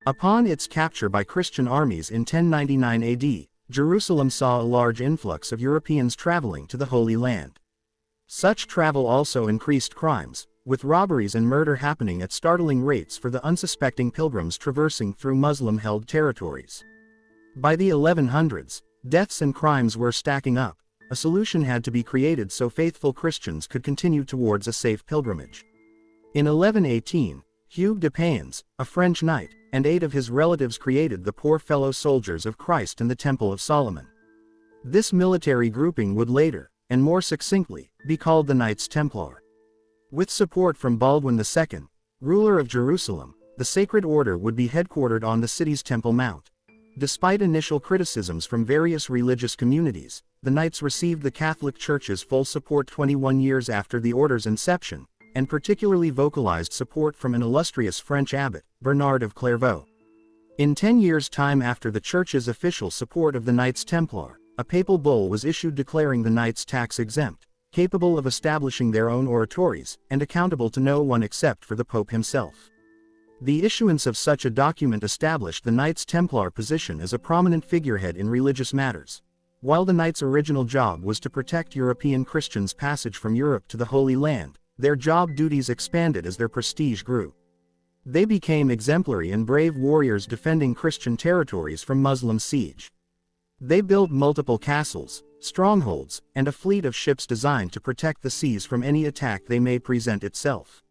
Upon its capture by Christian armies in 1099 AD, Jerusalem saw a large influx of Europeans traveling to the Holy Land. Such travel also increased crimes, with robberies and murder happening at startling rates for the unsuspecting pilgrims traversing through Muslim-held territories. By the 1100s, deaths and crimes were stacking up. A solution had to be created so faithful Christians could continue towards a safe pilgrimage. In 1118, Hugues de Payens, a French knight, and 8 of his relatives created the Poor Fellow Soldiers of Christ in the Temple of Solomon. This military grouping would later, and more succinctly, be called the Knights Templar. With support from Baldwin II, ruler of Jerusalem, the Sacred Order would be headquartered on the city's Temple Mount. Despite initial criticisms from various religious communities, the Knights received the Catholic Church's full support 21 years after the order's inception, and particularly vocalized support from an illustrious French abbot, Bernard of Clairvaux. In 10 years' time after the Church's official support of the Knights Templar, a papal bull was issued declaring the Knights tax-exempt, capable of establishing their own oratories, and accountable to no one except for the Pope himself. The issuance of such a document established the Knights Templar position as a prominent figurehead in religious matters. While the Knights' original job was to protect European Christians' passage from Europe to the Holy Land, their job duties expanded as their prestige grew. They became exemplary and brave warriors defending Christian territories from Muslim siege. They built multiple castles, strongholds, and a fleet of ships designed to protect the seas from any attack they may present itself.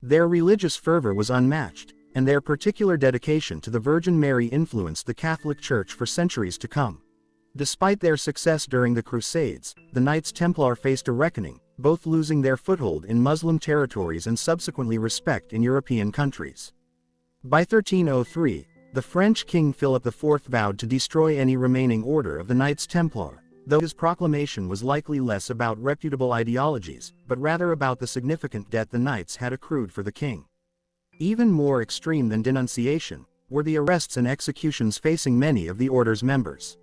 Their religious fervor was unmatched, and their particular dedication to the Virgin Mary influenced the Catholic Church for centuries to come. Despite their success during the Crusades, the Knights Templar faced a reckoning, both losing their foothold in Muslim territories and subsequently respect in European countries. By 1303, the French King Philip IV vowed to destroy any remaining order of the Knights Templar, though his proclamation was likely less about reputable ideologies, but rather about the significant debt the Knights had accrued for the king. Even more extreme than denunciation were the arrests and executions facing many of the order's members.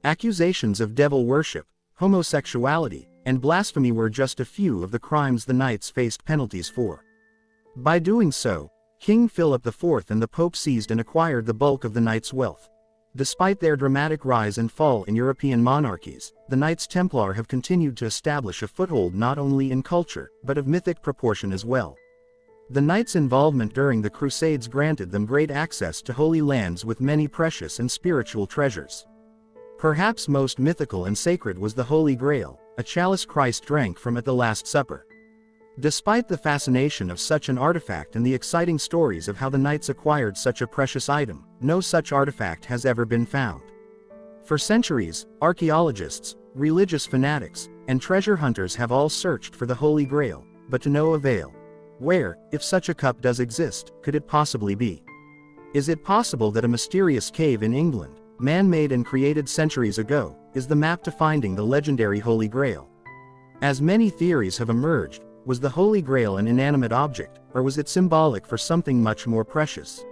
Accusations of devil worship, homosexuality, and blasphemy were just a few of the crimes the Knights faced penalties for. By doing so, King Philip IV and the Pope seized and acquired the bulk of the Knights' wealth. Despite their dramatic rise and fall in European monarchies, the Knights Templar have continued to establish a foothold not only in culture, but of mythic proportion as well. The Knights' involvement during the Crusades granted them great access to holy lands with many precious and spiritual treasures. Perhaps most mythical and sacred was the Holy Grail, a chalice Christ drank from at the Last Supper. Despite the fascination of such an artifact and the exciting stories of how the Knights acquired such a precious item, no such artifact has ever been found. For centuries, archaeologists, religious fanatics, and treasure hunters have all searched for the Holy Grail, but to no avail. Where, if such a cup does exist, could it possibly be? Is it possible that a mysterious cave in England, man-made and created centuries ago, is the map to finding the legendary Holy Grail? As many theories have emerged, was the Holy Grail an inanimate object, or was it symbolic for something much more precious?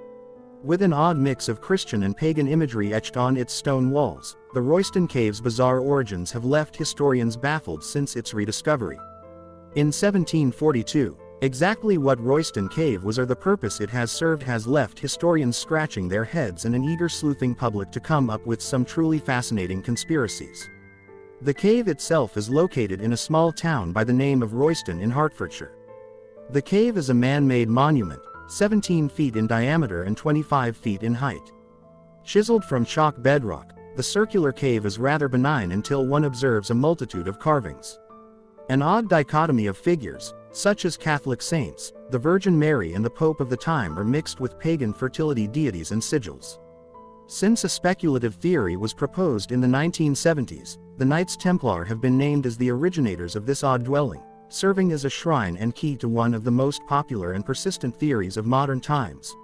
With an odd mix of Christian and pagan imagery etched on its stone walls, the Royston cave's bizarre origins have left historians baffled since its rediscovery. In 1742, exactly what Royston Cave was or the purpose it has served has left historians scratching their heads and an eager sleuthing public to come up with some truly fascinating conspiracies. The cave itself is located in a small town by the name of Royston in Hertfordshire. The cave is a man-made monument, 17 feet in diameter and 25 feet in height. Chiseled from chalk bedrock, the circular cave is rather benign until one observes a multitude of carvings. An odd dichotomy of figures, such as Catholic saints, the Virgin Mary and the Pope of the time, are mixed with pagan fertility deities and sigils. Since a speculative theory was proposed in the 1970s, the Knights Templar have been named as the originators of this odd dwelling, serving as a shrine and key to one of the most popular and persistent theories of modern times.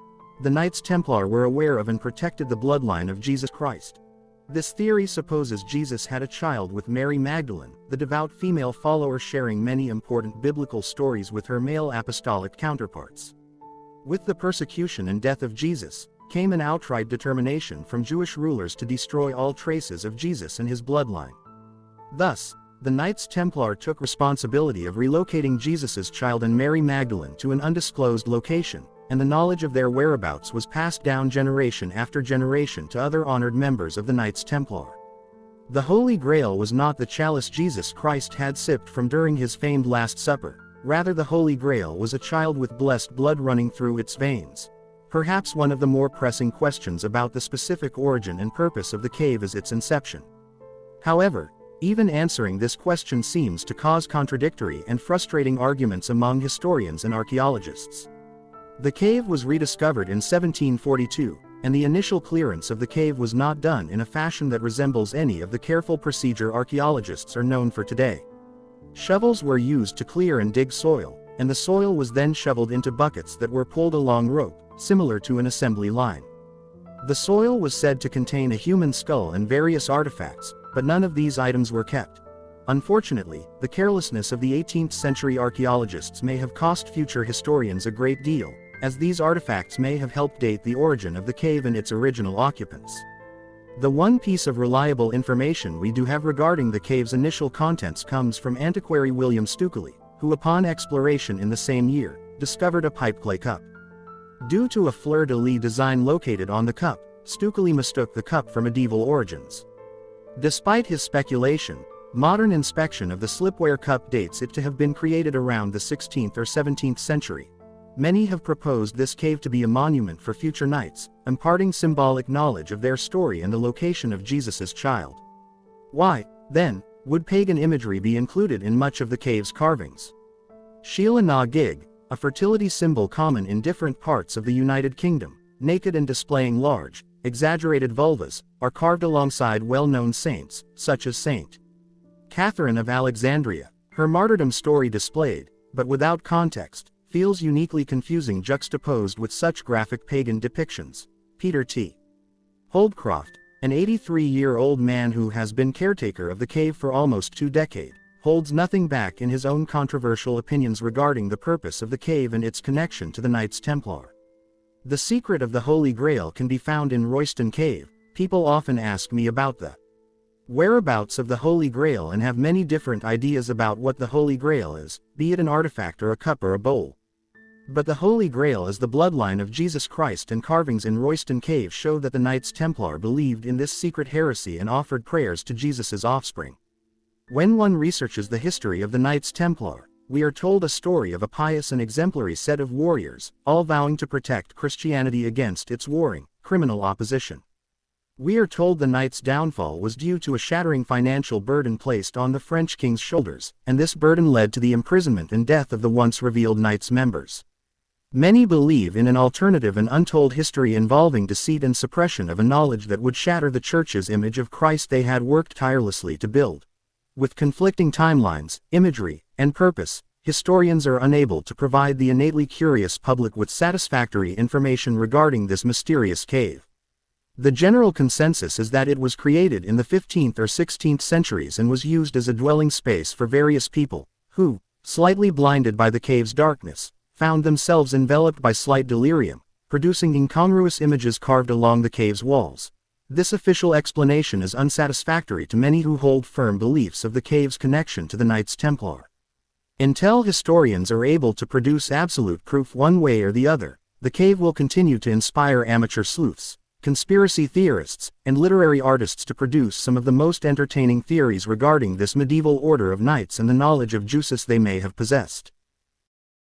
The Knights Templar were aware of and protected the bloodline of Jesus Christ. This theory supposes Jesus had a child with Mary Magdalene, the devout female follower sharing many important biblical stories with her male apostolic counterparts. With the persecution and death of Jesus, came an outright determination from Jewish rulers to destroy all traces of Jesus and his bloodline. Thus, the Knights Templar took responsibility of relocating Jesus's child and Mary Magdalene to an undisclosed location, and the knowledge of their whereabouts was passed down generation after generation to other honored members of the Knights Templar. The Holy Grail was not the chalice Jesus Christ had sipped from during his famed Last Supper. Rather, the Holy Grail was a child with blessed blood running through its veins. Perhaps one of the more pressing questions about the specific origin and purpose of the cave is its inception. However, even answering this question seems to cause contradictory and frustrating arguments among historians and archaeologists. The cave was rediscovered in 1742, and the initial clearance of the cave was not done in a fashion that resembles any of the careful procedure archaeologists are known for today. Shovels were used to clear and dig soil, and the soil was then shoveled into buckets that were pulled along rope, similar to an assembly line. The soil was said to contain a human skull and various artifacts, but none of these items were kept. Unfortunately, the carelessness of the 18th century archaeologists may have cost future historians a great deal, as these artifacts may have helped date the origin of the cave and its original occupants. The one piece of reliable information we do have regarding the cave's initial contents comes from antiquary William Stukely, who upon exploration in the same year, discovered a pipeclay cup. Due to a fleur-de-lis design located on the cup, Stukely mistook the cup for medieval origins. Despite his speculation, modern inspection of the slipware cup dates it to have been created around the 16th or 17th century. Many have proposed this cave to be a monument for future knights, imparting symbolic knowledge of their story and the location of Jesus's child. Why, then, would pagan imagery be included in much of the cave's carvings? Sheila na gig, a fertility symbol common in different parts of the United Kingdom, naked and displaying large, exaggerated vulvas, are carved alongside well-known saints, such as Saint Catherine of Alexandria. Her martyrdom story displayed, but without context, feels uniquely confusing juxtaposed with such graphic pagan depictions. Peter T. Holdcroft, an 83-year-old man who has been caretaker of the cave for almost 2 decades, holds nothing back in his own controversial opinions regarding the purpose of the cave and its connection to the Knights Templar. The secret of the Holy Grail can be found in Royston Cave. People often ask me about the whereabouts of the Holy Grail and have many different ideas about what the Holy Grail is, be it an artifact or a cup or a bowl. But the Holy Grail is the bloodline of Jesus Christ, and carvings in Royston Cave show that the Knights Templar believed in this secret heresy and offered prayers to Jesus's offspring. When one researches the history of the Knights Templar, we are told a story of a pious and exemplary set of warriors, all vowing to protect Christianity against its warring, criminal opposition. We are told the Knights' downfall was due to a shattering financial burden placed on the French king's shoulders, and this burden led to the imprisonment and death of the once revealed Knights members. Many believe in an alternative and untold history involving deceit and suppression of a knowledge that would shatter the Church's image of Christ they had worked tirelessly to build. With conflicting timelines, imagery, and purpose, historians are unable to provide the innately curious public with satisfactory information regarding this mysterious cave. The general consensus is that it was created in the 15th or 16th centuries and was used as a dwelling space for various people, who, slightly blinded by the cave's darkness, found themselves enveloped by slight delirium, producing incongruous images carved along the cave's walls. This official explanation is unsatisfactory to many who hold firm beliefs of the cave's connection to the Knights Templar. Until historians are able to produce absolute proof one way or the other, the cave will continue to inspire amateur sleuths, conspiracy theorists, and literary artists to produce some of the most entertaining theories regarding this medieval order of knights and the knowledge of Jesus they may have possessed.